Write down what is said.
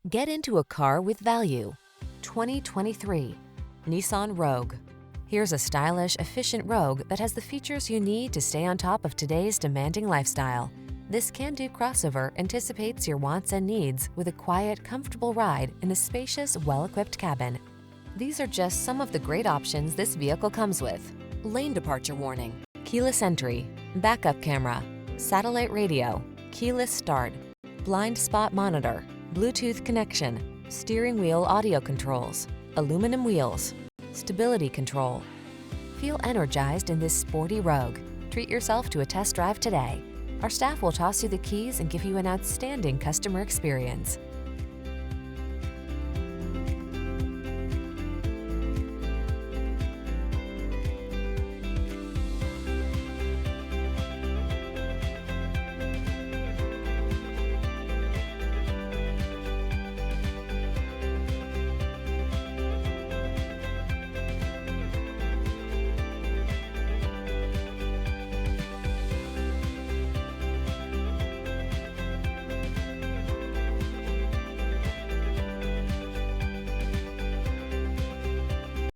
Get into a car with value. 2023 Nissan Rogue. Here's a stylish, efficient Rogue that has the features you need to stay on top of today's demanding lifestyle. This can-do crossover anticipates your wants and needs with a quiet, comfortable ride in a spacious, well-equipped cabin. These are just some of the great options this vehicle comes with: lane departure warning, keyless entry, backup camera, satellite radio, keyless start, blind spot monitor, Bluetooth connection, steering wheel audio controls, aluminum wheels, stability control. Feel energized in this sporty Rogue. Treat yourself to a test drive today. Our staff will toss you the keys and give you an outstanding customer experience.